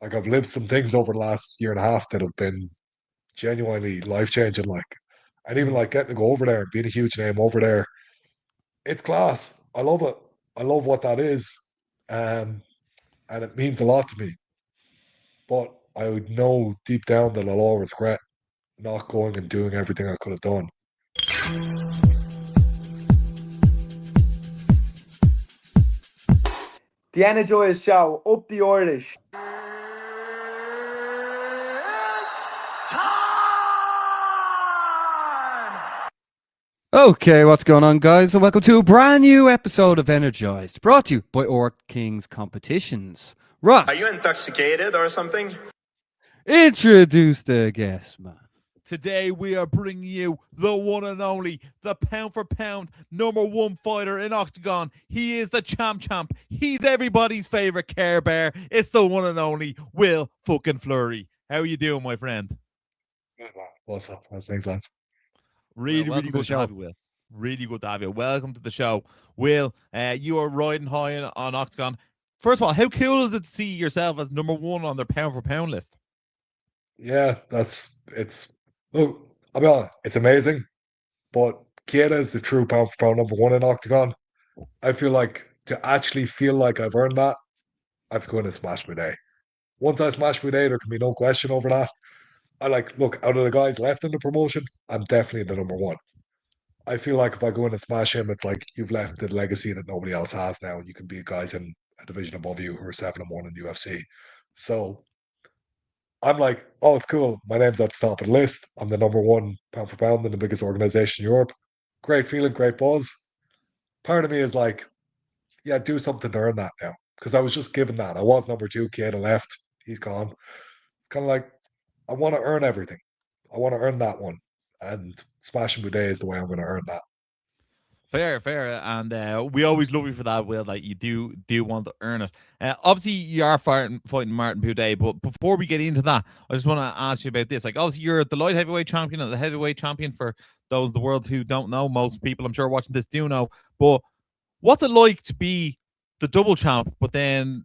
Like I've lived some things over the last year and a half that have been genuinely life changing. Like, and even like getting to go over there and being a huge name over there, it's class. I love it. I love what that is, um, and it means a lot to me. But I would know deep down that I'll always regret not going and doing everything I could have done. The Energized Show, up the Irish. Okay, what's going on, guys? And welcome to a brand new episode of Energized, brought to you by Orc Kings Competitions. Ross, are you intoxicated or something? Introduce the guest, man. Today we are bringing you the one and only, the pound for pound #1 fighter in Octagon. He is the champ. He's everybody's favorite Care Bear. It's the one and only Will fucking Fleury. How are you doing, my friend? What's up? How's things, lads? Really good to have you, Will. Really good to have you. Welcome to the show. Will, you are riding high on Octagon. First of all, how cool is it to see yourself as #1 on their pound for pound list? Yeah, look, I'll be honest, it's amazing, but Kieda is the true pound for pound #1 in Octagon. I feel like to actually feel like I've earned that, I have to go in and smash Boudet. Once I smash Boudet, there can be no question over that. Look, out of the guys left in the promotion, I'm definitely the #1. I feel like if I go in and smash him, it's like you've left the legacy that nobody else has now. You can beat guys in a division above you who are 7-1 in the UFC. So I'm like, oh, it's cool. My name's at the top of the list. I'm the #1 pound for pound in the biggest organization in Europe. Great feeling, great buzz. Part of me is like, yeah, do something to earn that now. Because I was just given that. I was #2, Kieda left. He's gone. It's kind of like, I want to earn everything. I want to earn that one. And smashing Boudet is the way I'm going to earn that. Fair, and we always love you for that, Will. Like you do want to earn it. Obviously, you are fighting Martin Boudet, but before we get into that, I just want to ask you about this. Like, obviously, you're the light heavyweight champion and the heavyweight champion. For those in the world who don't know, most people I'm sure watching this do know. But what's it like to be the double champ, but then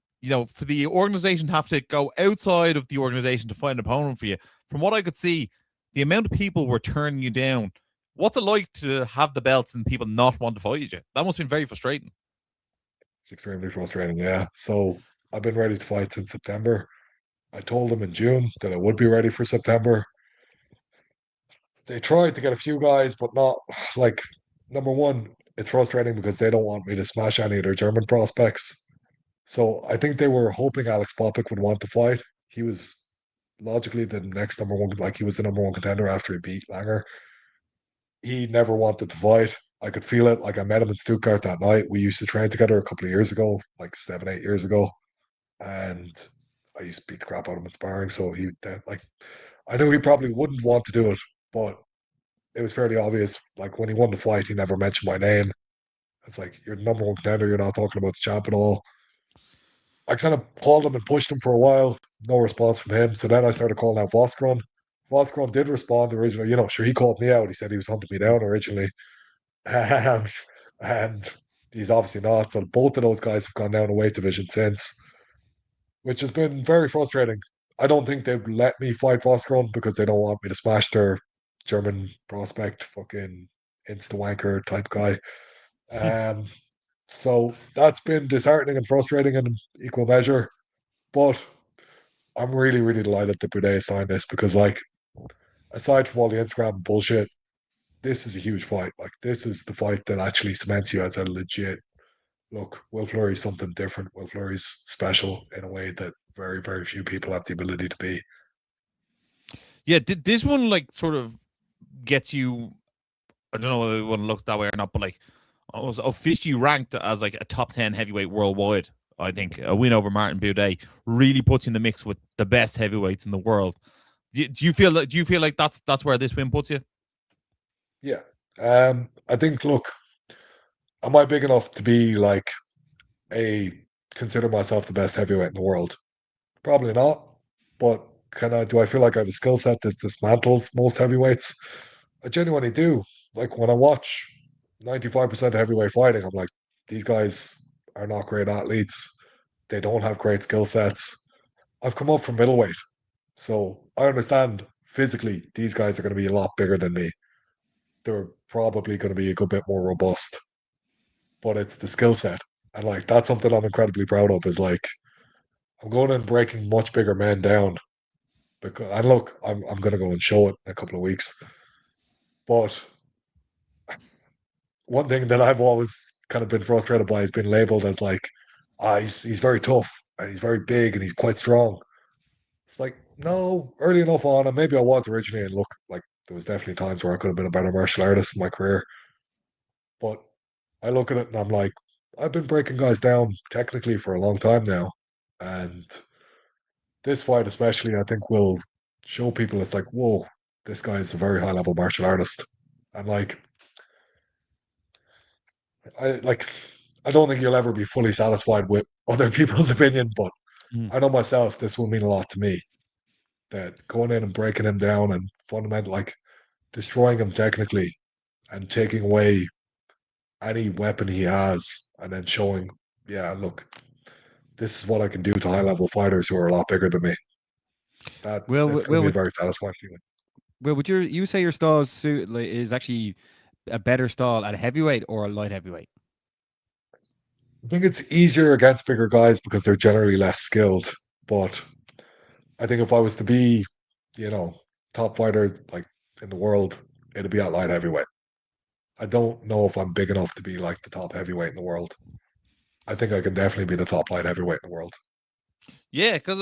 for the organization to have to go outside of the organization to find an opponent for you? From what I could see, the amount of people were turning you down. What's it like to have the belts and people not want to fight you? That must have been very frustrating. It's extremely frustrating, yeah. So I've been ready to fight since September. I told them in June that I would be ready for September. They tried to get a few guys, but not like #1. It's frustrating because they don't want me to smash any of their German prospects. So I think they were hoping Alex Popik would want to fight. He was logically the next #1, like he was the #1 contender after he beat Langer. He never wanted to fight. I could feel it. Like I met him in Stuttgart that night. We used to train together a couple of years ago, like 7, 8 years ago, and I used to beat the crap out of him in sparring. So I knew he probably wouldn't want to do it, but it was fairly obvious. Like when he won the fight, he never mentioned my name. It's like you're the #1 contender. You're not talking about the champ at all. I kind of called him and pushed him for a while. No response from him. So then I started calling out Voskron. Voskron did respond originally. Sure, he called me out. He said he was hunting me down originally. Um, and he's obviously not. So both of those guys have gone down a weight division since, which has been very frustrating. I don't think they'd let me fight Voskron because they don't want me to smash their German prospect, fucking insta wanker type guy. So that's been disheartening and frustrating in equal measure. But I'm really, really delighted that Boudet signed this because, like, aside from all the Instagram bullshit, this is a huge fight. Like, this is the fight that actually cements you as a legit. Look, Will Fleury's something different. Will Fleury's special in a way that very, very few people have the ability to be. Yeah, did this one like sort of gets you? I don't know whether you want to look that way or not, but like, I was officially ranked as like a top 10 heavyweight worldwide. I think a win over Martin Boudet really puts you in the mix with the best heavyweights in the world. Do you feel that? Do you feel like that's where this win puts you? Yeah. I think. Look, am I big enough to be like consider myself the best heavyweight in the world? Probably not. But do I feel like I have a skill set that dismantles most heavyweights? I genuinely do. Like when I watch 95% of heavyweight fighting, I'm like, these guys are not great athletes. They don't have great skill sets. I've come up from middleweight. So I understand physically these guys are going to be a lot bigger than me. They're probably going to be a good bit more robust, but it's the skill set. And like that's something I'm incredibly proud of is like I'm going and breaking much bigger men down. Because and look, I'm going to go and show it in a couple of weeks. But one thing that I've always kind of been frustrated by has been labeled as like, he's very tough and he's very big and he's quite strong. It's like, no, early enough on, and maybe I was originally, and look, like there was definitely times where I could have been a better martial artist in my career. But I look at it and I'm like, I've been breaking guys down technically for a long time now. And this fight especially, I think will show people it's like, whoa, this guy is a very high level martial artist. And like I like I don't think you'll ever be fully satisfied with other people's opinion, but Mm. I know myself this will mean a lot to me. That going in and breaking him down and fundamentally like destroying him technically and taking away any weapon he has and then showing, yeah, look, this is what I can do to high level fighters who are a lot bigger than me. That's going to be a very satisfying feeling. Would you say your style is actually a better style at a heavyweight or a light heavyweight? I think it's easier against bigger guys because they're generally less skilled. But I think if I was to be, you know, top fighter like in the world, it'd be at light heavyweight. I don't know if I'm big enough to be like the top heavyweight in the world. I think I can definitely be the top light heavyweight in the world. Yeah, because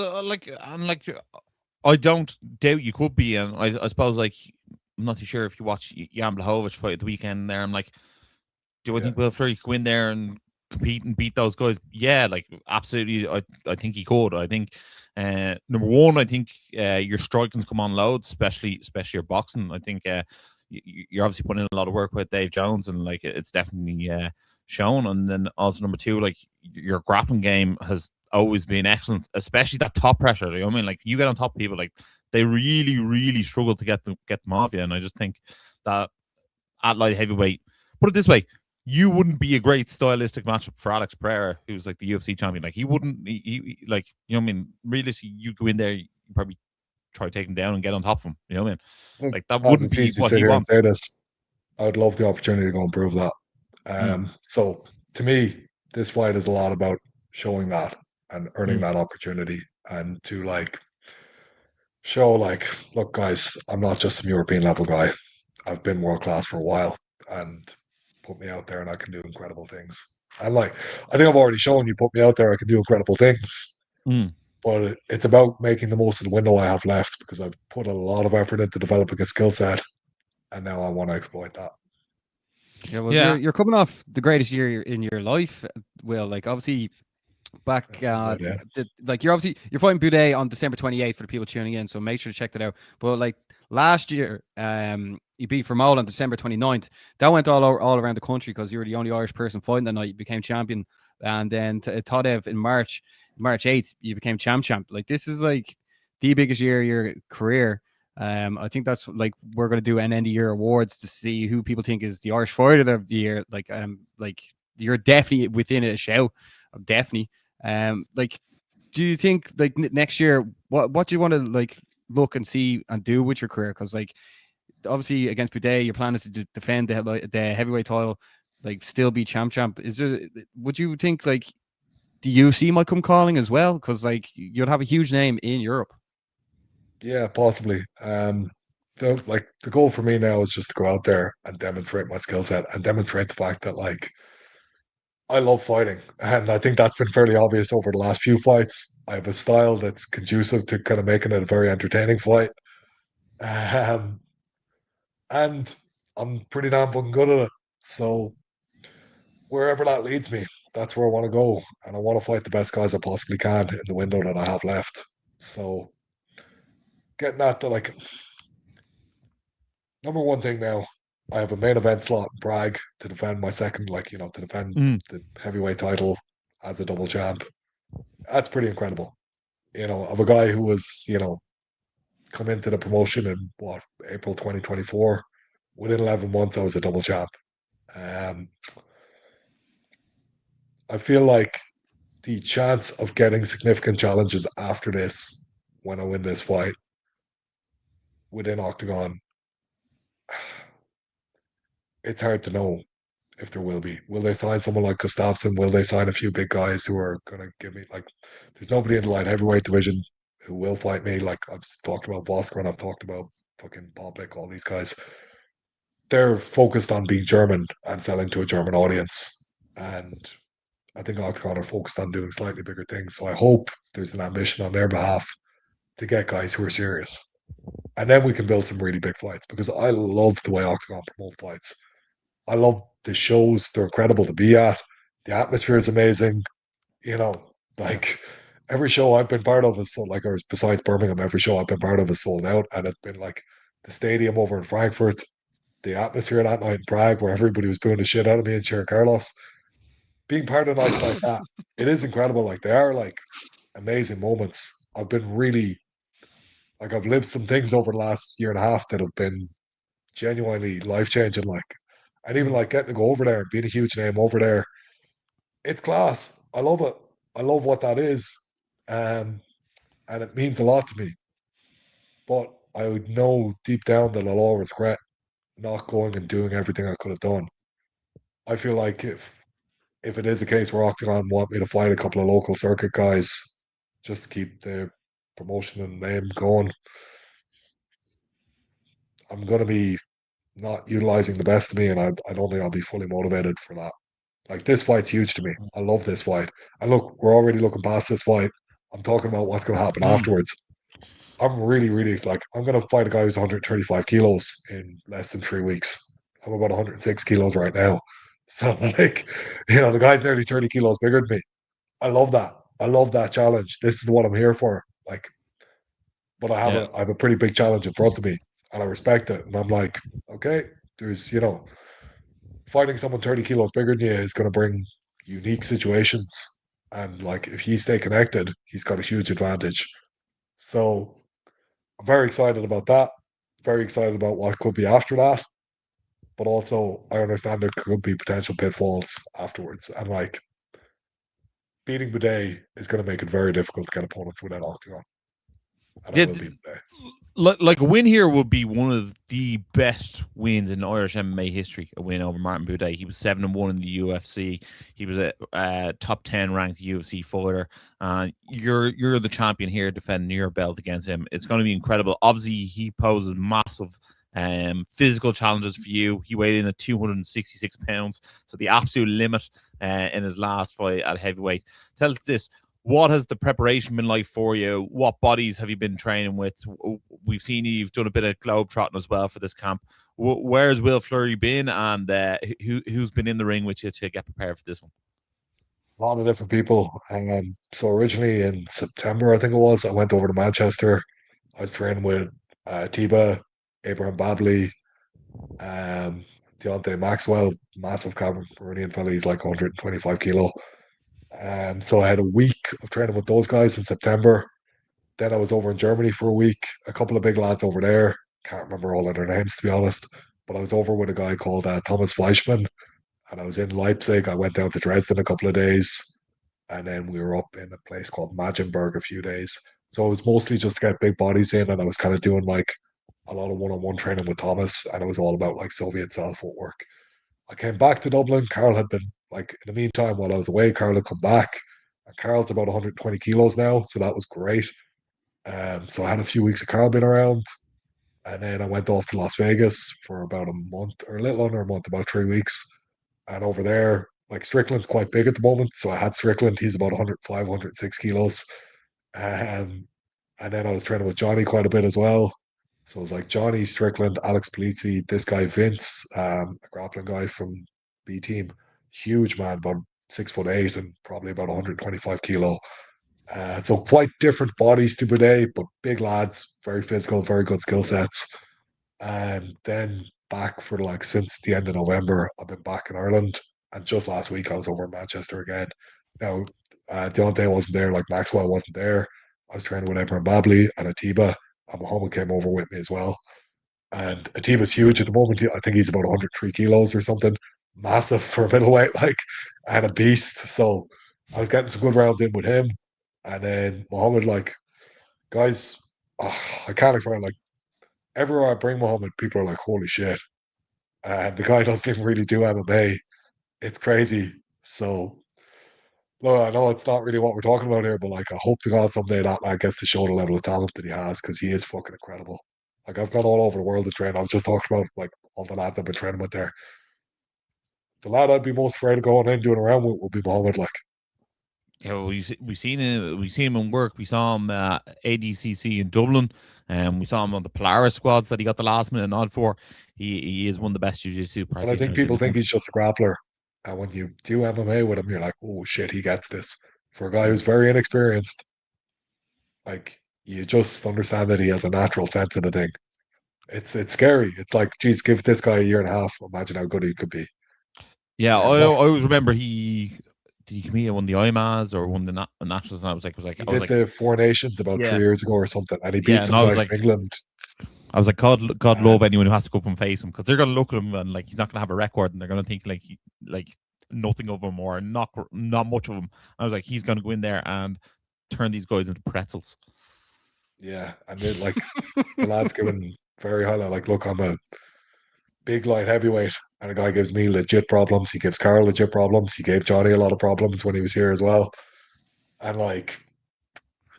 I don't doubt you could be, and I suppose like I'm not too sure if you watch Jan Blachowicz fight at the weekend there. I'm like, do I Yeah. think Will Fleury could go in there and compete and beat those guys? Yeah, like absolutely. I think he could. I think number one, I think your striking's come on loads, especially your boxing. I think you're obviously putting in a lot of work with Dave Jones, and like it's definitely shown. And then also number two, like your grappling game has always been excellent, especially that top pressure. You know what I mean? Like you get on top of people, like they really, really struggle to get them off you. And I just think that at light heavyweight, put it this way, you wouldn't be a great stylistic matchup for Alex Pereira, who's like the UFC champion. Like he wouldn't, like, you know what I mean? Realistically, you go in there, you probably try to take him down and get on top of him. You know what I mean? I think Like that as wouldn't it's be easy to what sit he here and wants. say this, I would love the opportunity to go and prove that. Mm. So to me, this fight is a lot about showing that and earning Mm. that opportunity and to like show like, look, guys, I'm not just some European level guy. I've been world class for a while and put me out there and I can do incredible things. And like, I think I've already shown you put me out there, I can do incredible things. Mm. But it's about making the most of the window I have left because I've put a lot of effort into developing a skill set and now I want to exploit that. Yeah, well, Yeah. you're coming off the greatest year in your life, Will. Like obviously back But yeah, like you're fighting Boudet on December 28th for the people tuning in, so make sure to check that out. But like last year, you beat Vermol on December 29th. That went all around the country because you were the only Irish person fighting that night. You became champion, and then Tadev in March 8th, you became champ. Like this is like the biggest year of your career. I think that's like we're gonna do an end of year awards to see who people think is the Irish fighter of the year. Like you're definitely within a show. Definitely. Like, do you think like next year, what do you want to like look and see and do with your career? Because like obviously against Boudet, your plan is to defend the heavyweight title, like still be champ. Is there? Would you think like the UFC might come calling as well? Because like you'd have a huge name in Europe. yeah, possibly. The goal for me now is just to go out there and demonstrate my skill set and demonstrate the fact that like I love fighting. And I think that's been fairly obvious over the last few fights. I have a style that's conducive to kind of making it a very entertaining fight. Um, and I'm pretty damn fucking good at it. So wherever that leads me, that's where I want to go. And I want to fight the best guys I possibly can in the window that I have left. So getting that to like number one thing now, I have a main event slot in Prague to defend my second, like, to defend Mm. the heavyweight title as a double champ. That's pretty incredible. Of a guy who was, come into the promotion in April 2024. Within 11 months, I was a double champ. I feel like the chance of getting significant challenges after this, when I win this fight within Octagon, it's hard to know if there will be. Will they sign someone like Gustafsson? Will they sign a few big guys who are going to give me, like, there's nobody in the light heavyweight division who will fight me. Like, I've talked about Vosker and I've talked about fucking Popek, all these guys. They're focused on being German and selling to a German audience. And I think Octagon are focused on doing slightly bigger things. So I hope there's an ambition on their behalf to get guys who are serious. And then we can build some really big fights, because I love the way Octagon promote fights. I love the shows. They're incredible to be at. The atmosphere is amazing. You know, like every show I've been part of is so, like, or besides Birmingham, every show I've been part of is sold out. And it's been like the stadium over in Frankfurt, the atmosphere that night in Prague where everybody was booing the shit out of me and cheering Carlos. Being part of nights like that, it is incredible. Like, they are like amazing moments. I've been really, like, I've lived some things over the last year and a half that have been genuinely life changing. Like, and even like getting to go over there, being a huge name over there, it's class. I love it. I love what that is, and it means a lot to me. But I would know deep down that I'll always regret not going and doing everything I could have done. I feel like if it is a case where Octagon want me to fight a couple of local circuit guys just to keep the promotion and name going, I'm going to be not utilizing the best of me, and I don't think I'll be fully motivated for that. Like, this fight's huge to me. I love this fight. And look, we're already looking past this fight. I'm talking about what's going to happen afterwards. I'm really, really, like, I'm going to fight a guy who's 135 kilos in less than 3 weeks. I'm about 106 kilos right now. So, like, the guy's nearly 30 kilos bigger than me. I love that. I love that challenge. This is what I'm here for. Like, but I have a pretty big challenge in front of me, and I respect it. And I'm like, okay, there's, fighting someone 30 kilos bigger than you is going to bring unique situations. And like, if he stay connected, he's got a huge advantage. So I'm very excited about that. Very excited about what could be after that. But also, I understand there could be potential pitfalls afterwards. And like, beating Bidet is going to make it very difficult to get opponents within Octagon. And I will beat Bidet. Like a win here would be one of the best wins in Irish MMA history. A win over Martin Buday. He was 7-1 in the UFC. He was a top 10 ranked UFC fighter. You're the champion here, defending your belt against him. It's going to be incredible. Obviously, he poses massive physical challenges for you. He weighed in at 266 pounds, so the absolute limit in his last fight at heavyweight. Tell us this. What has the preparation been like for you? What bodies have you been training with? We've seen you've done a bit of globetrotting as well for this camp. Where's Will Fleury been, and who's been in the ring with you to get prepared for this one? A lot of different people. So originally in September, I think it was, I went over to Manchester. I was training with Tiba, Abraham Babley, Deontay Maxwell, massive Cameroonian fella. He's like 125 kilo. So I had a week of training with those guys in September. Then I was over in Germany for a week. A couple of big lads over there. Can't remember all of their names, to be honest. But I was over with a guy called Thomas Fleischmann. And I was in Leipzig. I went down to Dresden a couple of days. And then we were up in a place called Magenburg a few days. So it was mostly just to get big bodies in. And I was kind of doing like a lot of one-on-one training with Thomas. And it was all about like Soviet style footwork. I came back to Dublin. Carl had been, like, in the meantime, while I was away, Carl had come back. And Carl's about 120 kilos now, so that was great. So I had a few weeks of Carl being around. And then I went off to Las Vegas for about a month, or a little under a month, about 3 weeks. And over there, like, Strickland's quite big at the moment. So I had Strickland. He's about 105, 106 kilos. And then I was training with Johnny quite a bit as well. So it was like Johnny, Strickland, Alex Polizzi, this guy Vince, a grappling guy from B Team, huge man, about 6'8" and probably about 125 kilo. So quite different bodies to Bidet, but big lads, very physical, very good skill sets. And then back for like since the end of November, I've been back in Ireland. And just last week I was over in Manchester again. Now, Deontay wasn't there, like Maxwell wasn't there. I was training with Abraham Babley and Atiba. And Muhammad came over with me as well. And Atiba's huge at the moment. I think he's about 103 kilos or something. Massive for a middleweight, like, and a beast. So I was getting some good rounds in with him, and then Muhammad, like guys, I can't explain. Like everywhere I bring Muhammad, people are like, "Holy shit!" And the guy doesn't even really do MMA. It's crazy. So, well, I know it's not really what we're talking about here, but like, I hope to God someday that lad gets to show the level of talent that he has because he is fucking incredible. Like, I've gone all over the world to train. I've just talked about like all the lads I've been training with there. The lad I'd be most afraid of going in doing around with would be Muhammad. Like, Yeah, well, we seen him in work. We saw him ADCC in Dublin, and we saw him on the Polaris squads that he got the last minute nod for. He is one of the best jiu-jitsu and I think practitioners in people the think country. he's just a grappler, and when you do MMA with him, you're like, oh shit, he gets this. For a guy who's very inexperienced, like you just understand that he has a natural sense of the thing. It's scary. It's like, geez, give this guy a year and a half. Imagine how good he could be. Yeah, And I always remember did he compete at one of the IMAs or one of the nationals, and he did the Four Nations about yeah, 3 years ago or something, and he yeah, beat and some I was guy like, from England. God love And anyone who has to go up and face him because they're gonna look at him and like he's not gonna have a record, and they're gonna think like nothing of him or not much of him. I was like, he's gonna go in there and turn these guys into pretzels. yeah, and then like the lad's given very high. Like, look, I'm a big light heavyweight, and a guy gives me legit problems. He gives Carl legit problems. He gave Johnny a lot of problems when he was here as well. And like,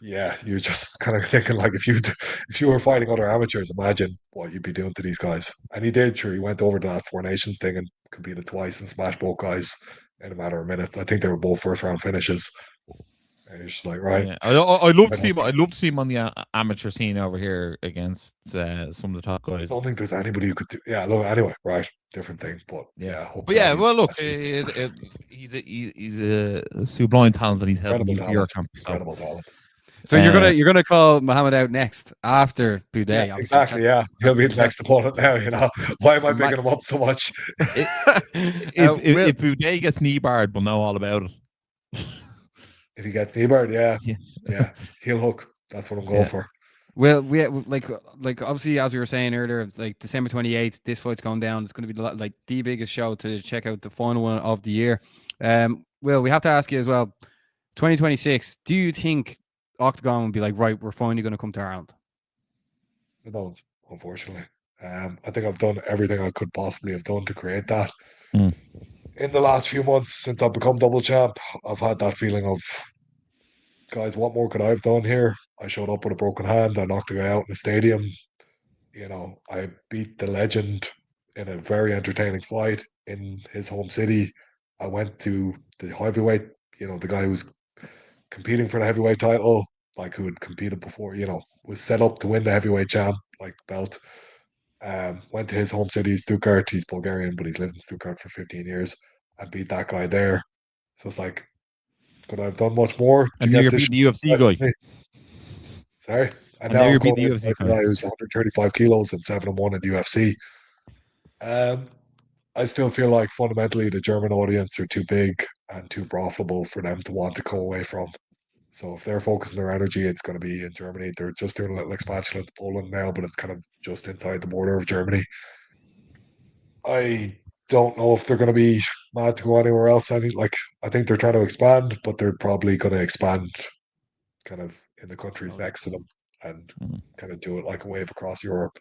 yeah, you're just kind of thinking like, if you were fighting other amateurs, imagine what you'd be doing to these guys. And he did. Sure, he went over to that Four Nations thing and competed twice and smashed both guys in a matter of minutes. I think they were both first round finishes. And he's just like, right. Yeah, I love to I see him. I love to see him on the amateur scene over here against some of the top guys. don't think there's anybody who could do. Yeah, look. Anyway, right, different thing. But Yeah, yeah, hope but to God yeah, he well, look, gets it. he's a sublime talent, and he's held Incredible the talent. camp. So, Incredible talent. So you're gonna call Muhammad out next after Yeah, Boudet, obviously. exactly. Yeah, he'll be the next opponent now. You know, why am I My- picking him up so much? Will, if Boudet gets knee barred, we'll know all about it. If he gets Niebuhr, yeah, Yeah, yeah, he'll hook. That's what I'm going yeah. for. well, we like obviously as we were saying earlier, like December 28th, this fight's going down. It's going to be like the biggest show to check out, the final one of the year. Will, we have to ask you as well. 2026. Do you think Octagon will be like, right, we're finally going to come to Ireland? I don't, unfortunately. I think I've done everything I could possibly have done to create that. Mm. In the last few months since I've become double champ, I've had that feeling of, guys, what more could I have done here? I showed up with a broken hand. I knocked a guy out in the stadium. You know, I beat the legend in a very entertaining fight in his home city. I went to the heavyweight, the guy who was competing for the heavyweight title, like who had competed before, was set up to win the heavyweight champ, like belt. Went to his home city, Stuttgart. He's Bulgarian, but he's lived in Stuttgart for 15 years. I beat that guy there. So it's like, could I have done much more to And now get you're this? beating the UFC guy. Sorry. And And now now I'm you're going beating in the with UFC a guy. guy who's 135 kilos and 7-1 in the UFC. I still feel like fundamentally the German audience are too big and too profitable for them to want to go away from. So if they're focusing their energy, it's going to be in Germany. They're just doing a little expansion into Poland now, but it's kind of just inside the border of Germany. I don't know if they're going to be mad to go anywhere else. I think they're trying to expand, but they're probably going to expand kind of in the countries next to them and kind of do it like a wave across Europe.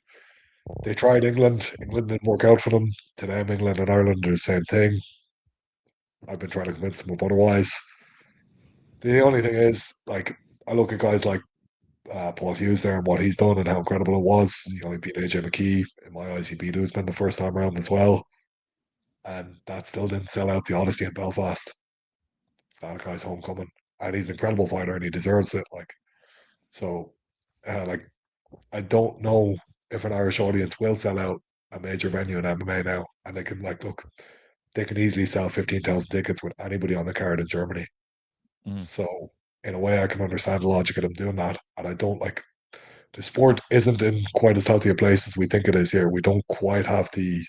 They tried England. England didn't work out for them. To them, England and Ireland are the same thing. I've been trying to convince them of otherwise. The only thing is, like, I look at guys like Paul Hughes there and what he's done and how incredible it was. He beat AJ McKee. In my eyes, he beat Usman the first time around as well. And that still didn't sell out the Odyssey in Belfast. That guy's homecoming. And he's an incredible fighter and he deserves it. So, like, I don't know if an Irish audience will sell out a major venue in MMA now. And they can, like, look, they can easily sell 15,000 tickets with anybody on the card in Germany. So, in a way, I can understand the logic of them doing that. And I don't like the sport isn't in quite as healthy a place as we think it is here. We don't quite have the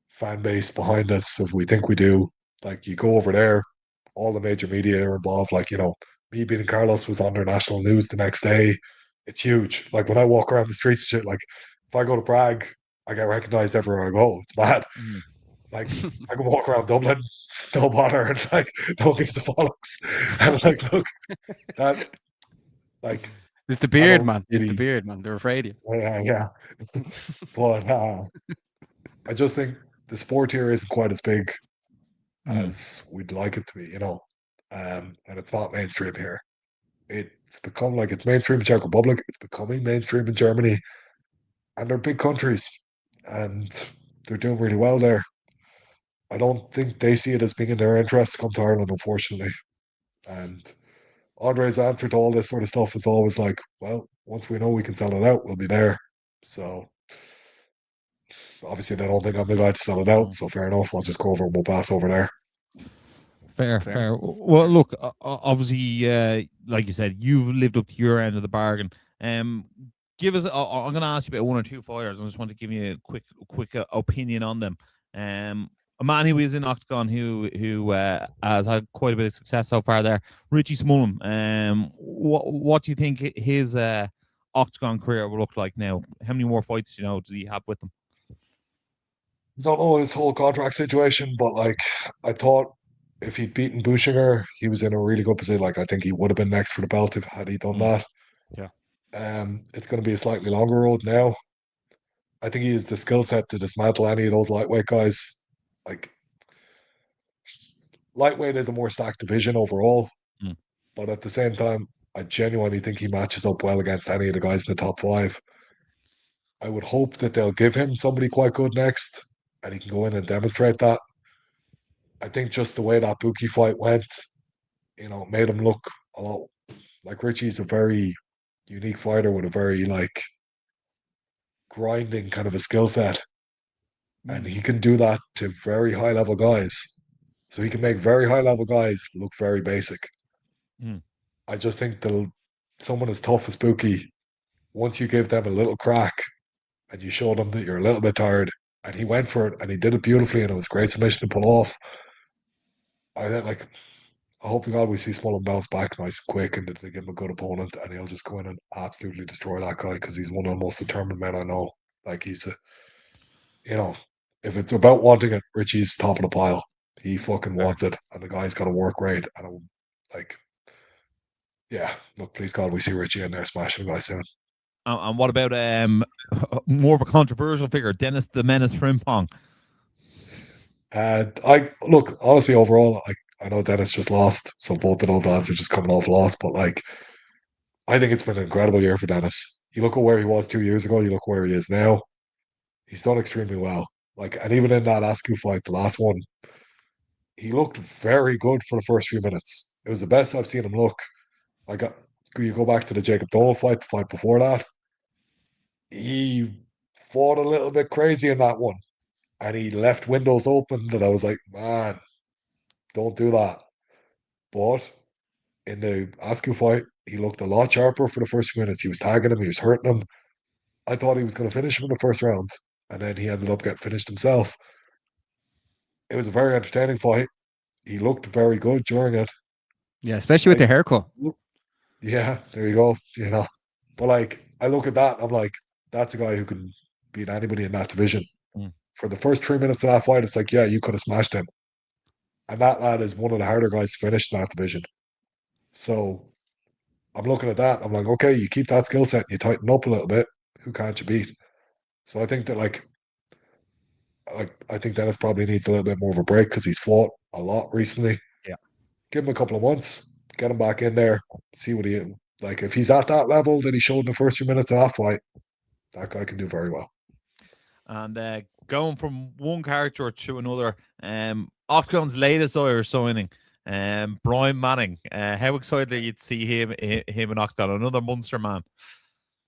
fan base behind us if we think we do. Like, you go over there, all the major media are involved. Like, me beating Carlos was on their national news the next day. It's huge. Like, when I walk around the streets, shit, like, if I go to Prague, I get recognized everywhere I go. It's mad. Like I can walk around Dublin, no bother, and like no gives a bollocks. And like, look, that like It's the I beard, don't man. It's the really, beard, man. They're afraid of you. yeah. But I just think the sport here isn't quite as big as we'd like it to be, you know. And it's not mainstream here. It's become like it's mainstream in Czech Republic. It's becoming mainstream in Germany, and they're big countries, and they're doing really well there. I don't think they see it as being in their interest to come to Ireland, unfortunately. And Andre's answer to all this sort of stuff is always like, well, once we know we can sell it out, we'll be there. So obviously, they don't think I'm the guy to sell it out. So fair enough. I'll just go over and we'll pass over there. Fair. Well, look, obviously, like you said, you've lived up to your end of the bargain. Give us. I'm going to ask you about one or two fighters. I just want to give you a quick opinion on them. A man who is in Octagon who has had quite a bit of success so far there, Richie Smullen. What do you think his Octagon career will look like now? How many more fights does he have with them? Don't know his whole contract situation, but like I thought if he'd beaten Bushinger, he was in a really good position. Like I think he would have been next for the belt if had he done that. Yeah. It's going to be a slightly longer road now. I think he has the skill set to dismantle any of those lightweight guys. Like lightweight is a more stacked division overall, but at the same time, I genuinely think he matches up well against any of the guys in the top five. I would hope that they'll give him somebody quite good next, and he can go in and demonstrate that. I think just the way that Buki fight went, made him look a lot like Richie's a very unique fighter with a very like grinding kind of a skill set. And he can do that to very high level guys. So he can make very high level guys look very basic. I just think that someone as tough as Buki, once you give them a little crack and you show them that you're a little bit tired, and he went for it and he did it beautifully and it was a great submission to pull off. I hope to God we see Smullen bounce back nice and quick and that they give him a good opponent and he'll just go in and absolutely destroy that guy because he's one of the most determined men I know. Like if it's about wanting it, Richie's top of the pile. He fucking wants it and the guy's got to work great. And look, please God, we see Richie in there smashing the guy soon. And what about more of a controversial figure, Dennis the Menace Frimpong? I look honestly overall, I know Dennis just lost, so both of those lads are just coming off loss. But I think it's been an incredible year for Dennis. You look at where he was 2 years ago. You look where he is now. He's done extremely well. And even in that Askew fight, the last one, he looked very good for the first few minutes. It was the best I've seen him look. You go back to the Jacob Dolan fight, the fight before that. He fought a little bit crazy in that one, and he left windows open that I was like, man, don't do that. But in the Askew fight, he looked a lot sharper for the first few minutes. He was tagging him, he was hurting him. I thought he was going to finish him in the first round, and then he ended up getting finished himself. It was a very entertaining fight. He looked very good during it. Yeah, especially with the haircut. Yeah, there you go. But I look at that, I'm like, that's a guy who can beat anybody in that division. For the first 3 minutes of that fight, it's like, yeah, you could have smashed him. And that lad is one of the harder guys to finish in that division. So I'm looking at that. I'm like, okay, you keep that skill set, you tighten up a little bit. Who can't you beat? So I think that I think Dennis probably needs a little bit more of a break because he's fought a lot recently. Yeah. Give him a couple of months, get him back in there, see what he like. If he's at that level that he showed in the first few minutes of that fight, that guy can do very well. And going from one character to another, Octagon's latest Irish signing, Brian Manning. How excited are you to see him in Octagon? Another Munster man.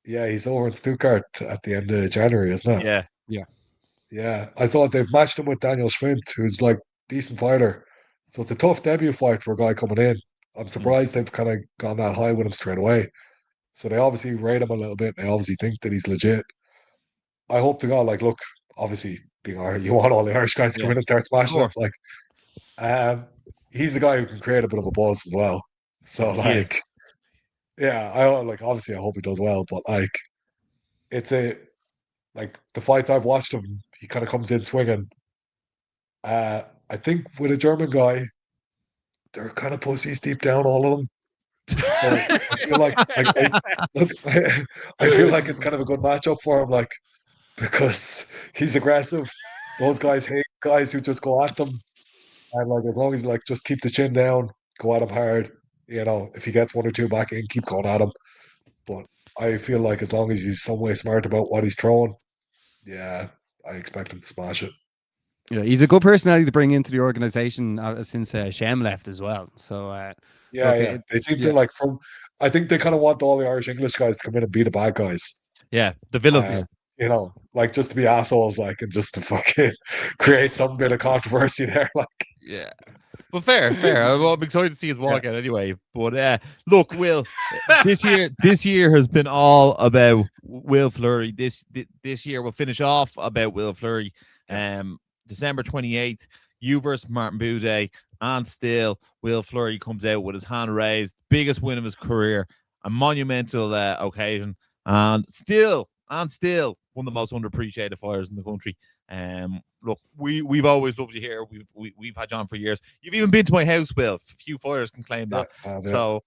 Yeah, he's over in Stuttgart at the end of January, isn't it? Yeah. I saw they've matched him with Daniel Schwint, who's like decent fighter. So it's a tough debut fight for a guy coming in. I'm surprised they've kind of gone that high with him straight away. So they obviously rate him a little bit. They obviously think that he's legit. I hope to God, look, obviously being Irish, you want all the Irish guys to come in and start smashing it. He's a guy who can create a bit of a buzz as well. So yeah, obviously I hope he does well, but it's the fights I've watched him, he kind of comes in swinging. I think with a German guy, they're kind of pussies deep down, all of them. So I feel like look, I feel like it's kind of a good matchup for him, like because he's aggressive. Those guys hate guys who just go at them, and like as long as like just keep the chin down, go at him hard. If he gets one or two back in, keep going at him. But I feel like as long as he's some way smart about what he's throwing, yeah, I expect him to smash it. Yeah, he's a good personality to bring into the organization since Shem left as well. So Yeah, look, yeah. They seem to yeah, like I think they kind of want all the Irish English guys to come in and be the bad guys. Yeah, the villains. Like just to be assholes, like, and just to fucking create some bit of controversy there. Like, Yeah. But fair. I'm excited to see his walkout anyway. But look, Will, this year has been all about Will Fleury. This year we'll finish off about Will Fleury. December 28th, you versus Martin Buday, and still Will Fleury comes out with his hand raised, biggest win of his career, a monumental occasion, and still one of the most underappreciated fighters in the country. Look, we've always loved you here. We've had you on for years. You've even been to my house, Will. Few fighters can claim that. So,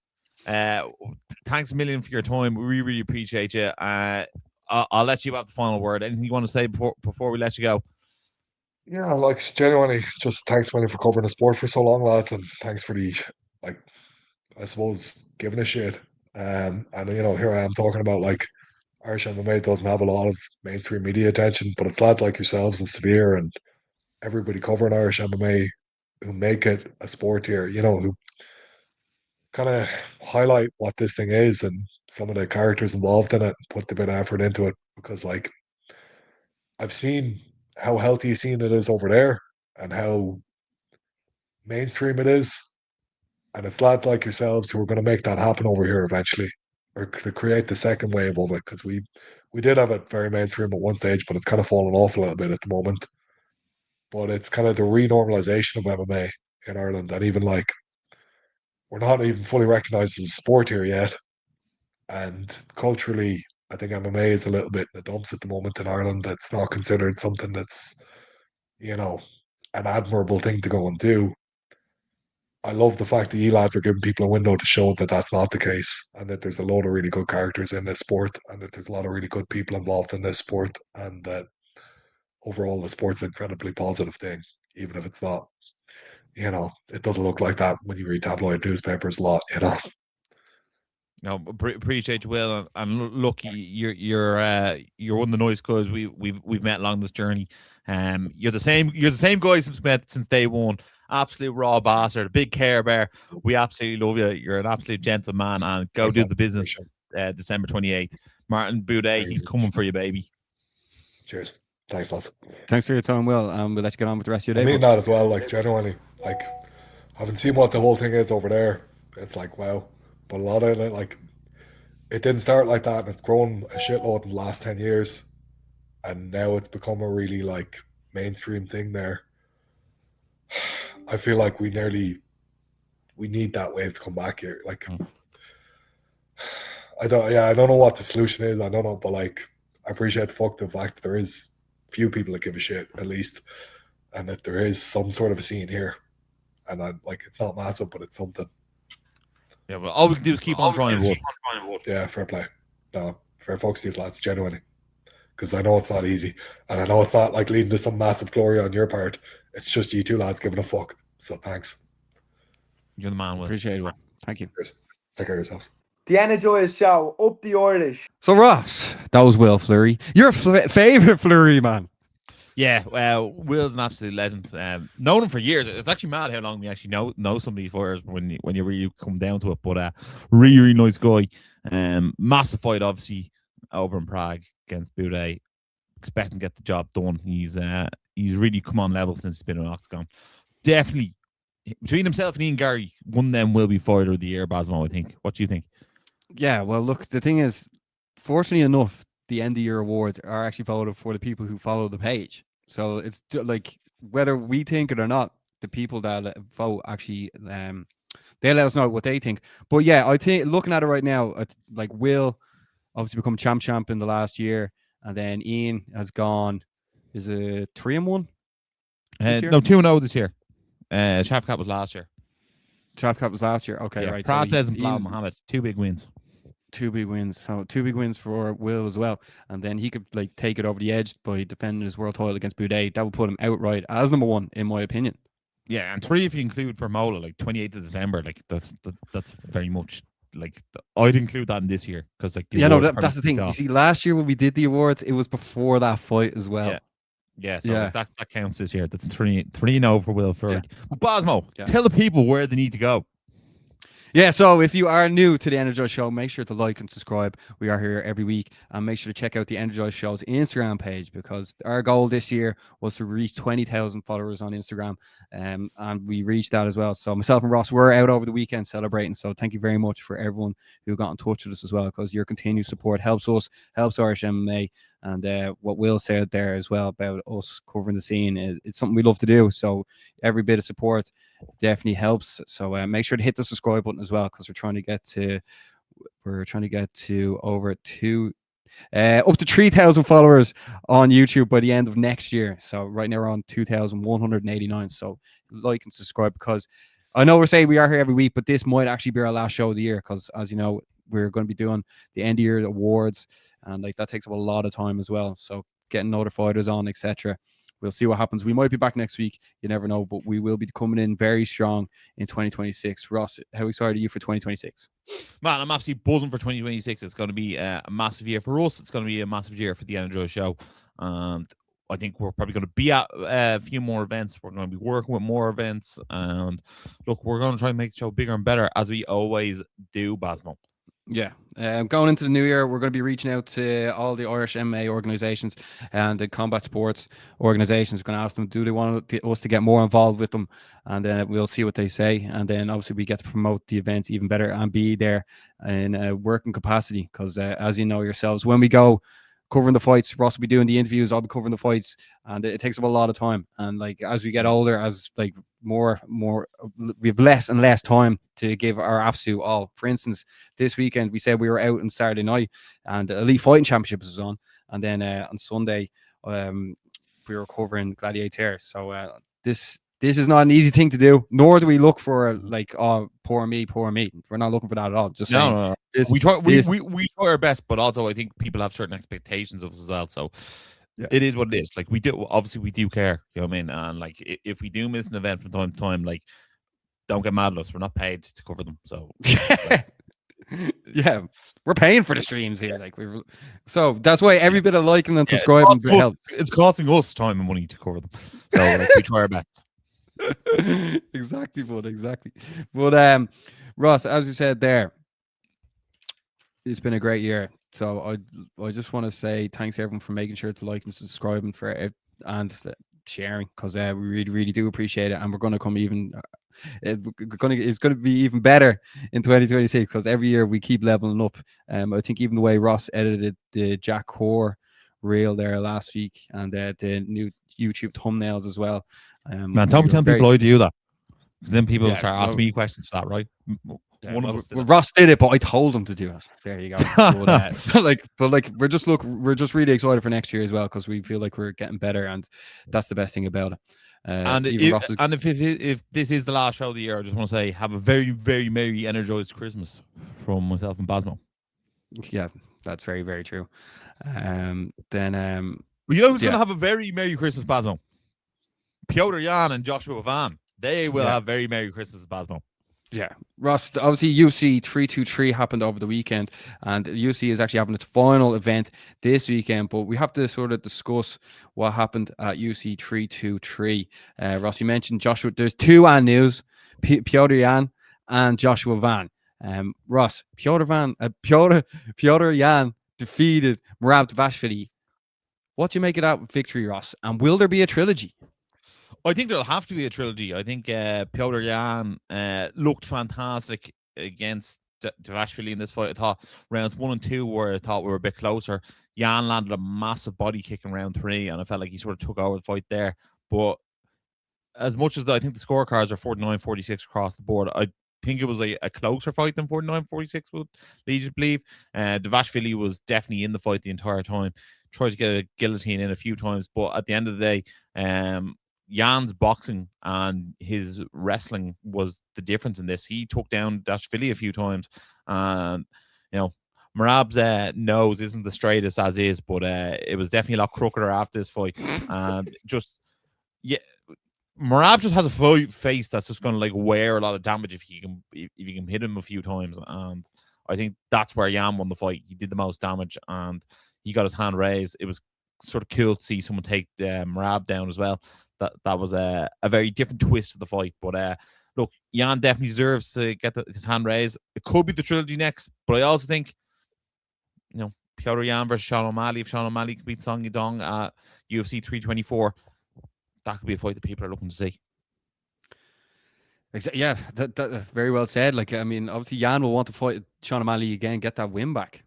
thanks a million for your time. We really appreciate you. I'll let you have the final word. Anything you want to say before we let you go? yeah, like genuinely, just thanks man for covering the sport for so long, lads, and thanks for the like, I suppose, giving a shit. And here I am talking about like Irish MMA doesn't have a lot of mainstream media attention, but it's lads like yourselves and Severe and everybody covering Irish MMA who make it a sport here, who kind of highlight what this thing is and some of the characters involved in it and put the bit of effort into it because like I've seen how healthy a scene it is over there and how mainstream it is. And it's lads like yourselves who are going to make that happen over here eventually or to create the second wave of it because we did have it very mainstream at one stage, but it's kind of fallen off a little bit at the moment. But it's kind of the renormalization of MMA in Ireland. And even like, we're not even fully recognized as a sport here yet. And culturally, I think MMA is a little bit in the dumps at the moment in Ireland. It's not considered something that's, an admirable thing to go and do. I love the fact that you lads are giving people a window to show that that's not the case and that there's a load of really good characters in this sport and that there's a lot of really good people involved in this sport and that overall the sport's an incredibly positive thing, even if it's not, it doesn't look like that when you read tabloid newspapers a lot. No, appreciate you, Will, and look, you're one of the nice guys we've met along this journey. You're the same guy since we met since day one. Absolute raw bastard, a big care bear. We absolutely love you. You're an absolute gentleman, and go do the business. December 28th, Martin Buday, he's coming for you, baby. Cheers. Thanks, lads. Thanks for your time, Will. We'll let you get on with the rest of your I day. mean that as well, like genuinely, like having seen what the whole thing is over there, it's like wow. But a lot of it, like, it didn't start like that, and it's grown a shitload in the last 10 years, and now it's become a really like mainstream thing there. I feel like we need that wave to come back here. Like, I don't know what the solution is. I don't know, but like, I appreciate the fact that there is few people that give a shit at least, and that there is some sort of a scene here. And I like, it's not massive, but it's something. Yeah, well, all we can do is keep on trying. Yeah, fair play. No, fair folks, these lads, genuinely. Because I know it's not easy. And I know it's not like leading to some massive glory on your part. It's just you two lads giving a fuck. So thanks. You're the man, Will. Appreciate it, Will. Thank you. Cheers. Take care of yourselves. The Energized Show, up the Irish. So, Ross, that was Will Fleury. Your favorite Fleury, man. Yeah, Will's an absolute legend. Known him for years. It's actually mad how long we actually know some of these fighters when you really come down to it. But really nice guy. Massive fight, obviously, over in Prague against Buday. Expecting to get the job done. He's really come on level since he's been in Octagon. Definitely, between himself and Ian Gary, one of them will be fighter of the year, Basmo, I think. What do you think? Yeah, well, look, the thing is, fortunately enough, the end of year awards are actually voted for the people who follow the page. So it's like, whether we think it or not, the people that vote actually, they let us know what they think. But yeah, I think looking at it right now, like Will obviously become champ in the last year, and then Ian has gone, is it 3-1? this year? No, 2-0 this year. Shafkat was last year. Shafkat was last year. Okay, Yeah, right. Prates and Bilal Muhammad, 2 big wins. 2 big wins. So 2 big wins for Will as well. And then he could like take it over the edge by defending his world title against Boudet. That would put him outright as number 1, in my opinion. Yeah, and 3 if you include Vermola, like 28th of December, like that's very much like I'd include that in this year because like that's the thing. You see, last year when we did the awards, it was before that fight as well. Yeah, so like, that counts this year. That's 3-0 for Will Fleury. Yeah. But Basmo, tell the people where they need to go. Yeah, so if you are new to the Energized Show, make sure to like and subscribe. We are here every week. And make sure to check out the Energized Show's Instagram page, because our goal this year was to reach 20,000 followers on Instagram. And we reached that as well. So myself and Ross were out over the weekend celebrating. So thank you very much for everyone who got in touch with us as well, because your continued support helps us, helps Irish MMA. And what Will said there as well about us covering the scene, it's something we love to do. So every bit of support definitely helps. So make sure to hit the subscribe button as well, because we're trying to get to over up to 3,000 followers on YouTube by the end of next year. So right now we're on 2,189. So like and subscribe, because I know we're saying we are here every week, but this might actually be our last show of the year, because as you know, we're going to be doing the end of year awards, and like that takes up a lot of time as well. So getting other fighters on, etc. We'll see what happens. We might be back next week. You never know, but we will be coming in very strong in 2026. Ross, how excited are you for 2026? Man, I'm absolutely buzzing for 2026. It's going to be a massive year for us. It's going to be a massive year for the Energized Show. And I think we're probably going to be at a few more events. We're going to be working with more events. And look, we're going to try and make the show bigger and better, as we always do, Basmo. Yeah. Going into the new year, we're going to be reaching out to all the Irish MMA organizations and the combat sports organizations. We're going to ask them, do they want us to get more involved with them? And then we'll see what they say. And then obviously we get to promote the events even better and be there in a working capacity. Because as you know yourselves, when we go covering the fights, Ross will be doing the interviews, I'll be covering the fights, and it takes up a lot of time. And like as we get older, as like more we have less and less time to give our absolute all. For instance, this weekend we said we were out on Saturday night and Elite Fighting Championships was on, and then on Sunday we were covering Gladiator. So this is not an easy thing to do, nor do we look for like, oh, poor me. We're not looking for that at all. Just saying, no. We try our best, but also I think people have certain expectations of us as well. So it is what it is. Like we do care, you know what I mean? And like if we do miss an event from time to time, like don't get mad at us. We're not paid to cover them. So yeah, we're paying for the streams here. Like so that's why every bit of liking and subscribing helps. It's costing us time and money to cover them. So like, we try our best. Exactly. But Ross, as you said there, it's been a great year. So I just want to say thanks to everyone for making sure to like and subscribe and sharing, because we really do appreciate it. And we're going to come even it's going to be even better in 2026, because every year we keep leveling up. I think even the way Ross edited the Jack Core reel there last week, and the new YouTube thumbnails as well. Man, don't tell people I do that, because then people start asking me questions for that, right? Ross did it, but I told him to do it. There you go. but we're just really excited for next year as well, because we feel like we're getting better, and that's the best thing about it. If this is the last show of the year, I just want to say have a very, very merry, energized Christmas from myself and Basmo. Yeah, that's very, very true. Well, you know who's going to have a very merry Christmas, Basmo? Piotr Jan and Joshua Van. They will have very merry Christmas, Basmo. Yeah, Ross, obviously UFC 323 happened over the weekend, and UFC is actually having its final event this weekend, but we have to sort of discuss what happened at UFC 323. Ross, you mentioned Joshua. There's two news, Piotr Jan and Joshua Van. Ross, Piotr Jan defeated Merab Dvalishvili. What do you make of that victory, Ross? And will there be a trilogy? I think there'll have to be a trilogy. I think Piotr Jan looked fantastic against Dvalishvili in this fight. I thought rounds 1 and 2 were a bit closer. Jan landed a massive body kick in round 3, and I felt like he sort of took over the fight there. But as much as I think the scorecards are 49-46 across the board, I think it was a closer fight than 49-46 would lead you to believe. Dvalishvili was definitely in the fight the entire time. Tried to get a guillotine in a few times, but at the end of the day, Jan's boxing and his wrestling was the difference in this. He took down Dashvili a few times, and Marab's nose isn't the straightest as is, but it was definitely a lot crookeder after this fight. And Marab just has a face that's just going to wear a lot of damage if you can hit him a few times. And I think that's where Jan won the fight. He did the most damage, and he got his hand raised. It was sort of cool to see someone take Marab down as well. That was a very different twist to the fight. But look, Jan definitely deserves to get his hand raised. It could be the trilogy next, but I also think, Petr Yan versus Sean O'Malley. If Sean O'Malley can beat Song Yadong at UFC 324, that could be a fight that people are looking to see. Yeah, that very well said. Obviously Jan will want to fight Sean O'Malley again, get that win back.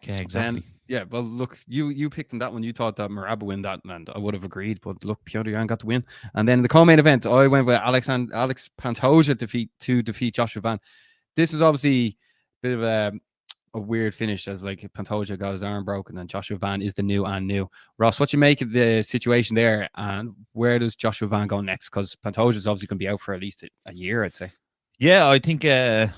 Yeah, exactly. Well, look, you picked in that one. You thought that Marab would win that, and I would have agreed. But look, Petr Yan got the win. And then in the co-main event, I went with Alex Pantoja to defeat Joshua Van. This was obviously a bit of a weird finish, as Pantoja got his arm broken, and Joshua Van is the new. Ross, what you make of the situation there, and where does Joshua Van go next? Because Pantoja is obviously going to be out for at least a year, I'd say. Yeah, I think I'll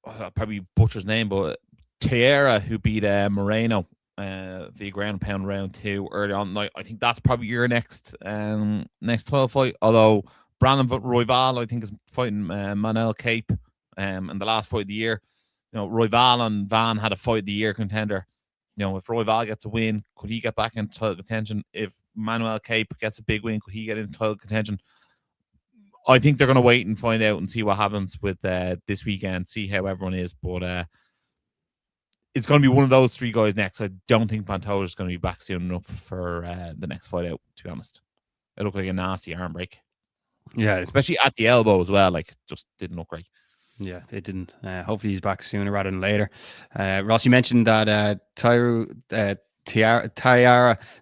probably butcher his name, but Teixeira, who beat Moreno via ground pound round 2 early on night, I think that's probably your next 12 fight. Although Brandon Royval, I think, is fighting Manuel Cape in the last fight of the year. Royval and Van had a fight of the year contender. If Royval gets a win, could he get back into title contention? If Manuel Cape gets a big win, could he get into title contention? I think they're going to wait and find out and see what happens with this weekend, see how everyone is. But it's going to be one of those 3 guys next. I don't think Pantoja is going to be back soon enough for the next fight out, to be honest. It looked like a nasty arm break. Yeah, especially at the elbow as well. Just didn't look great. Yeah, it didn't. Hopefully he's back sooner rather than later. Ross, you mentioned that Teixeira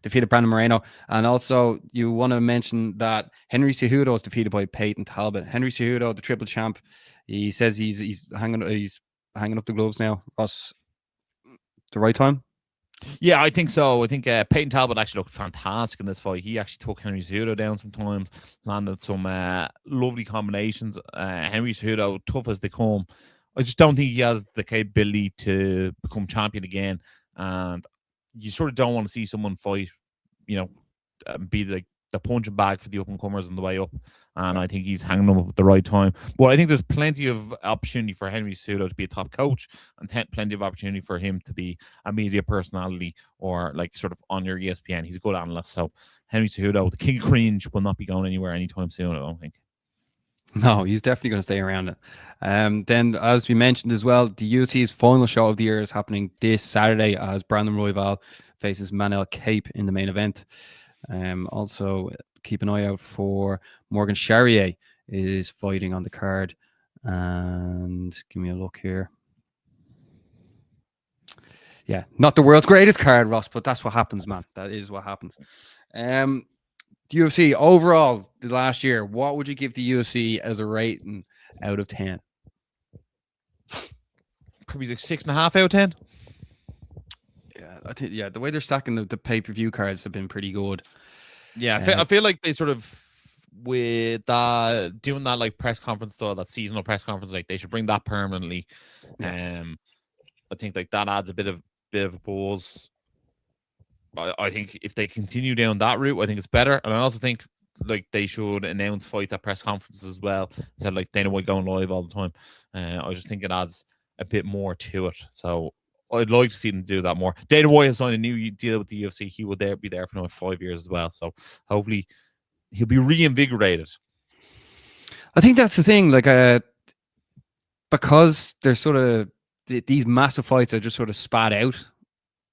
defeated Brandon Moreno, and also you want to mention that Henry Cejudo was defeated by Peyton Talbot. Henry Cejudo, the triple champ, he says he's hanging up the gloves now. Ross, the right time? Yeah, I think so. I think Peyton Talbot actually looked fantastic in this fight. He actually took Henry Cejudo down sometimes, landed some lovely combinations. Henry Cejudo, tough as they come. I just don't think he has the capability to become champion again. And you sort of don't want to see someone fight, be the punching bag for the up-and-comers on the way up. And I think he's hanging them up at the right time. But I think there's plenty of opportunity for Henry Cejudo to be a top coach, and plenty of opportunity for him to be a media personality or sort of on your ESPN. He's a good analyst. So Henry Cejudo, the king of cringe, will not be going anywhere anytime soon, I don't think. No, he's definitely going to stay around it. Then, as we mentioned as well, the UFC's final show of the year is happening this Saturday as Brandon Royval faces Manuel Cape in the main event. Also, keep an eye out for Morgan Charrier is fighting on the card. And give me a look here. Yeah, not the world's greatest card, Ross, but that's what happens, man. That is what happens. UFC overall, the last year, what would you give the UFC as a rating out of 10? Probably 6.5 out of 10. Yeah, I think the way they're stacking the pay-per-view cards have been pretty good. Yeah, I feel like they sort of, with doing that press conference style, that seasonal press conference, they should bring that permanently. I think that adds a bit of a buzz. I think if they continue down that route, I think it's better. And I also think they should announce fights at press conferences as well, instead of Dana White going live all the time. I just think it adds a bit more to it. So I'd like to see them do that more. Dana White has signed a new deal with the UFC. He will be there for another 5 years as well. So hopefully he'll be reinvigorated. I think that's the thing. Because they're sort of these massive fights are just sort of spat out.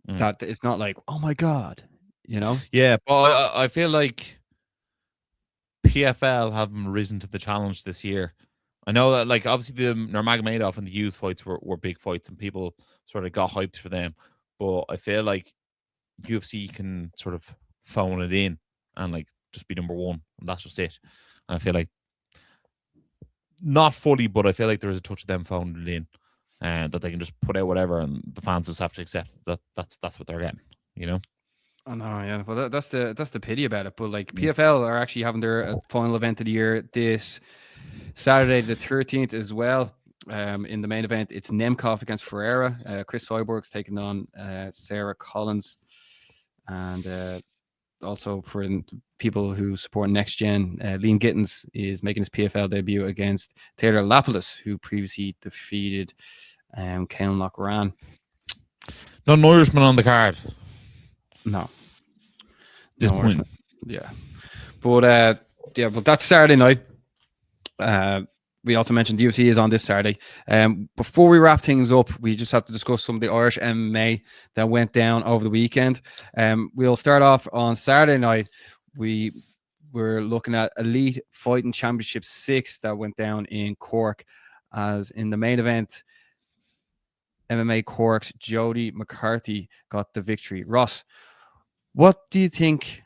That it's not oh my god, Yeah, but I feel like PFL haven't risen to the challenge this year. I know that obviously the Nurmagomedov and the youth fights were big fights and people sort of got hyped for them, but I feel like UFC can sort of phone it in and just be number one, and that's just it. And I feel like not fully, but I feel like there is a touch of them phoning it in. And that they can just put out whatever, and the fans just have to accept that that's what they're getting, I know, yeah. Well, that's the pity about it. But like PFL are actually having their final event of the year this Saturday, the 13th, as well. In the main event, it's Nemkov against Ferreira. Chris Cyborg's taking on Sarah Collins, and also for people who support Next Gen, Liam Gittins is making his PFL debut against Taylor Lapidus, who previously defeated Caelan Lochran. No Irishman on the card. No. Disappointing. Yeah. But that's Saturday night. We also mentioned the UFC is on this Saturday. Before we wrap things up, we just have to discuss some of the Irish MMA that went down over the weekend. We'll start off on Saturday night. We were looking at Elite Fighting Championship 6 that went down in Cork, as in the main event, MMA Cork's Jody McCarthy got the victory. Ross, what do you think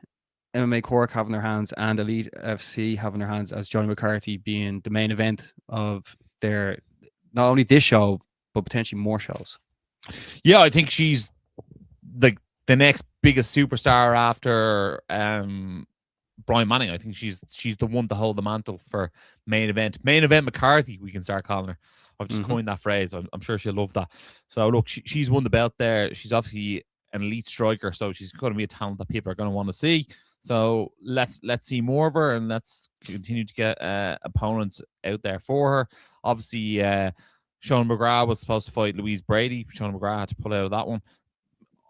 MMA Cork have in their hands and Elite FC have in their hands as Jody McCarthy being the main event of their, not only this show, but potentially more shows? Yeah, I think she's the next biggest superstar after Brian Manning. I think she's the one to hold the mantle for main event. Main event McCarthy, we can start calling her. I've just coined that phrase. I'm sure she'll love that. So look, she's won the belt there. She's obviously an elite striker, so she's going to be a talent that people are going to want to see. So let's see more of her, and let's continue to get opponents out there for her. Obviously, Sean McGrath was supposed to fight Louise Brady. Sean McGrath had to pull out of that one.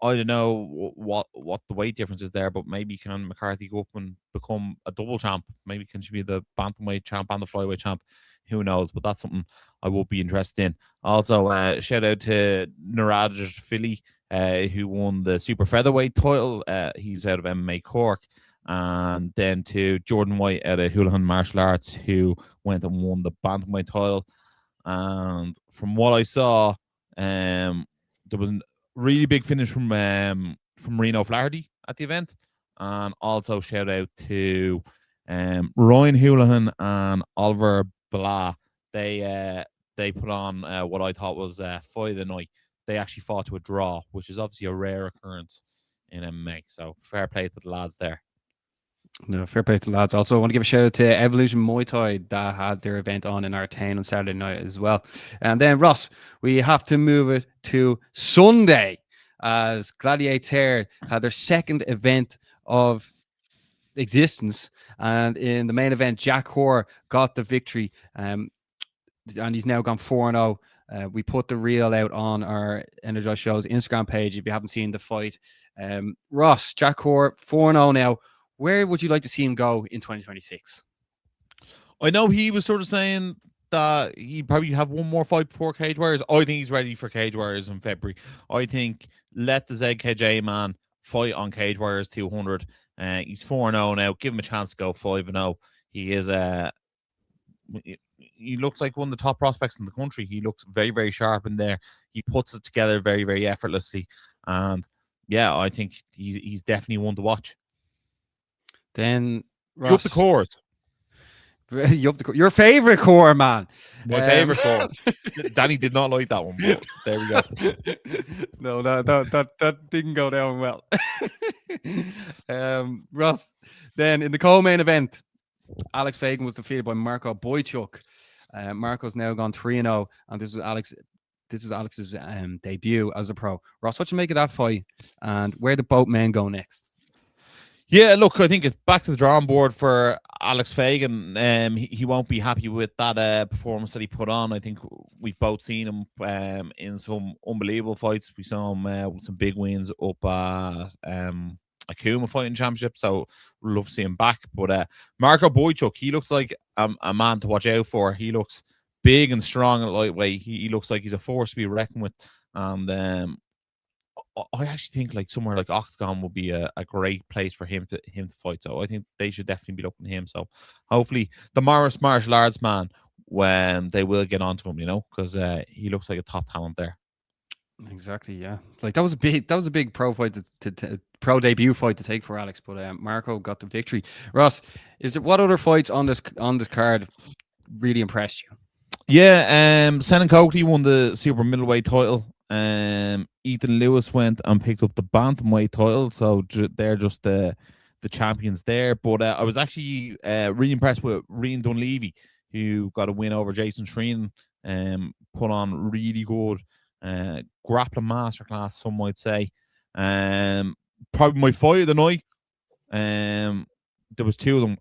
I don't know what the weight difference is there, but maybe can McCarthy go up and become a double champ? Maybe can she be the bantamweight champ and the flyweight champ? Who knows? But that's something I will be interested in. Also, shout out to Niraj Philly, who won the super featherweight title. He's out of MMA Cork. And then to Jordan White out of Houlihan Martial Arts, who went and won the bantamweight title. And from what I saw, there was a really big finish from Reno Flaherty at the event. And also shout out to Ryan Houlihan and Oliver Bala. They put on what I thought was fight of the night. They actually fought to a draw, which is obviously a rare occurrence in MMA. So fair play to the lads there. No, fair play to the lads. Also, I want to give a shout out to Evolution Muay Thai that had their event on in Artane on Saturday night as well. And then, Ross, we have to move it to Sunday, as Gladiator had their second event of existence. And in the main event, Jack Hoare got the victory. And he's now gone 4-0. We put the reel out on our Energized Show's Instagram page if you haven't seen the fight. Ross, Jack Hoare, 4-0 now. Where would you like to see him go in 2026? I know he was sort of saying that he probably have one more fight before Cage Warriors. I think he's ready for Cage Warriors in February. I think let the ZKJ man fight on Cage Warriors 200. He's 4-0 now. Give him a chance to go 5-0. He is he looks like one of the top prospects in the country. He looks very, very sharp in there. He puts it together very, very effortlessly. And yeah, I think he's definitely one to watch. Then Ross, you up the cores. Your favorite core, man. My favorite core. Danny did not like that one, but there we go. No, that didn't go down well. Ross, then in the co-main event, Alex Fagan was defeated by Marco Boychuk. Marco's now gone 3-0, and this is Alex's debut as a pro. Ross, what you make of that fight, and where the boatmen go next? Yeah, look, I think it's back to the drawing board for Alex Fagan. He won't be happy with that performance that he put on. I think we've both seen him in some unbelievable fights. We saw him with some big wins up at Akuma Fighting Championship, so we'll love to see him back. But Marco Boychuk, he looks like a man to watch out for. He looks big and strong at lightweight. He looks like he's a force to be reckoned with. And I actually think like somewhere like Octagon would be a great place for him to fight. So I think they should definitely be looking at him. So hopefully the Morris martial arts man, when they will get onto him, you know, because he looks like a top talent there. Exactly, yeah. Like that was a big pro fight to pro debut fight to take for Alex, but Marco got the victory. Ross, what other fights on this card really impressed you? Yeah, Senan Coakley won the super middleweight title. Ethan Lewis went and picked up the bantamweight title, so they're just the champions there. But I was actually really impressed with Rian Dunleavy, who got a win over Jason Shreen. Put on really good grappling masterclass, some might say. Probably my fight of the night. There was two of them.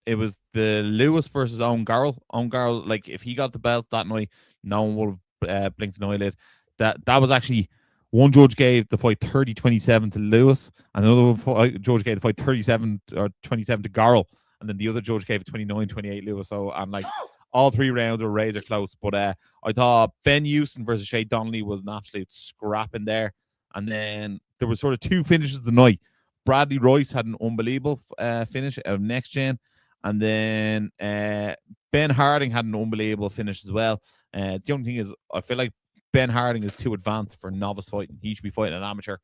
It was the Lewis versus Owen Garrell. Owen Garrell, like, if he got the belt that night, no one would have blinked an eyelid. That was actually, one judge gave the fight 30-27 to Lewis, and another judge gave the fight 37 or 27 to Garrell, and then the other judge gave it 29-28 Lewis. So, and like, all three rounds were razor close. But I thought Ben Houston versus Shay Donnelly was an absolute scrap in there. And then there was sort of two finishes of the night. Bradley Royce had an unbelievable finish out of Next Gen. And then Ben Harding had an unbelievable finish as well. The only thing is, I feel like Ben Harding is too advanced for novice fighting. He should be fighting an amateur.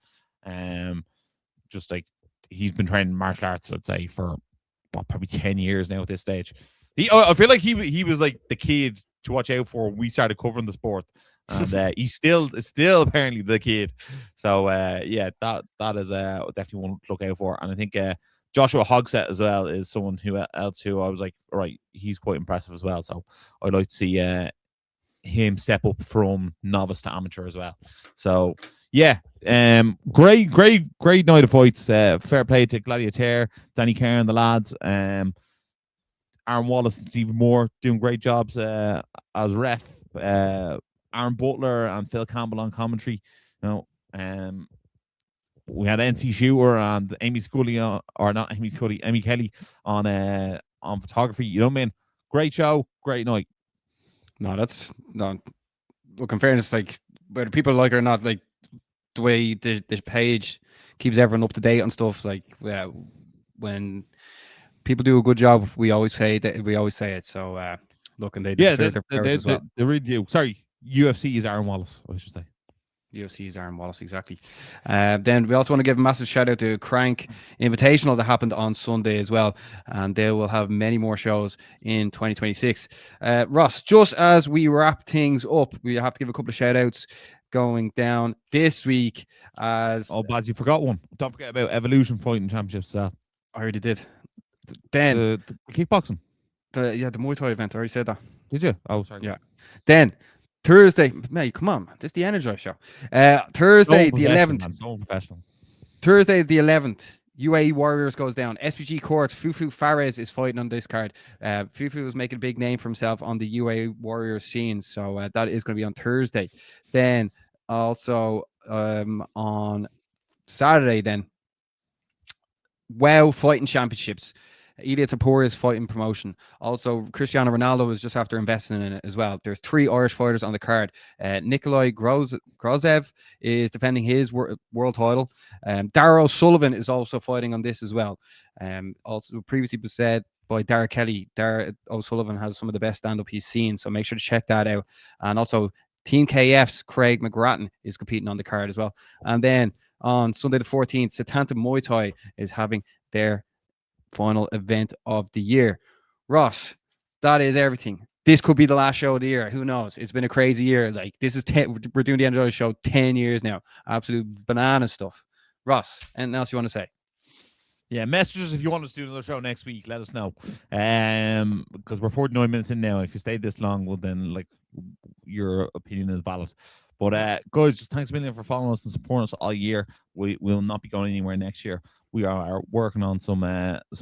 Just like, he's been training martial arts, I'd say, for probably 10 years now at this stage. I feel like he was like the kid to watch out for when we started covering the sport. And he's still apparently the kid. So yeah, that is definitely one to look out for. And I think Joshua Hogsett as well is someone who I was like, all right, he's quite impressive as well. So I'd like to see him step up from novice to amateur as well. So yeah, great night of fights. Fair play to Gladiator, Danny Kerr and the lads. Aaron Wallace and Stephen Moore doing great jobs as ref. Aaron Butler and Phil Campbell on commentary. You know, we had NC Shooter and Amy Scully Amy Kelly on photography. You know what I mean? Great show, great night. No, that's no. Look, in fairness, like, whether people like it or not, like, the way the page keeps everyone up to date on stuff, like, when people do a good job, we always say it. So look, and they deserve their powers as well. They really do. Sorry, UFC is Aaron Wallace, I should say. UFC is Aaron Wallace, exactly. Then we also want to give a massive shout out to Crank Invitational that happened on Sunday as well, and they will have many more shows in 2026. Ross, just as we wrap things up, we have to give a couple of shout outs going down this week. As Baz, you forgot one. Don't forget about Evolution Fighting Championships. I already did. Then the kickboxing. The Muay Thai event. I already said that. Did you? Oh, sorry. Yeah. Then Thursday, mate, come on, this is the Energized Show. Thursday the 11th. Man, so professional. Thursday the 11th, UAE Warriors goes down. SPG Court, Fufu Fares is fighting on this card. Fufu was making a big name for himself on the UAE Warriors scene, so that is going to be on Thursday. Then also on Saturday, then WoW Fighting Championships. Ilya Taporia's fighting promotion. Also, Cristiano Ronaldo is just after investing in it as well. There's 3 Irish fighters on the card. Nikolai Grozev is defending his world title. Dara O'Sullivan is also fighting on this as well. Also, previously was said by Dara Kelly, Dara O'Sullivan has some of the best stand-up he's seen, so make sure to check that out. And also, Team KF's Craig McGrattan is competing on the card as well. And then on Sunday the 14th, Setanta Muay Thai is having their final event of the year. Ross, that is everything. This could be the last show of the year. Who knows? It's been a crazy year. Like, this is we're doing the Energized Show 10 years now. Absolute banana stuff. Ross, anything else you want to say? Yeah, messages if you want us to do another show next week, let us know. Because we're 49 minutes in now. If you stayed this long, well then, like, your opinion is valid. But guys, just thanks a million for following us and supporting us all year. We will not be going anywhere next year. We are working on some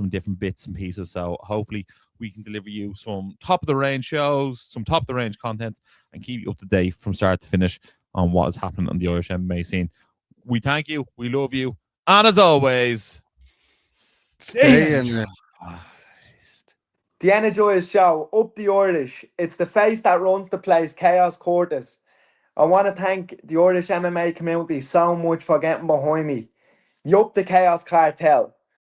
different bits and pieces, so hopefully we can deliver you some top of the range shows, some top of the range content, and keep you up to date from start to finish on what is happening on the Irish MMA scene. We thank you, we love you, and as always, stay in The Energized Show, up the Irish. It's the face that runs the place, Chaos Curtis. I want to thank the Irish MMA community so much for getting behind me. Yup, the Chaos Cartel.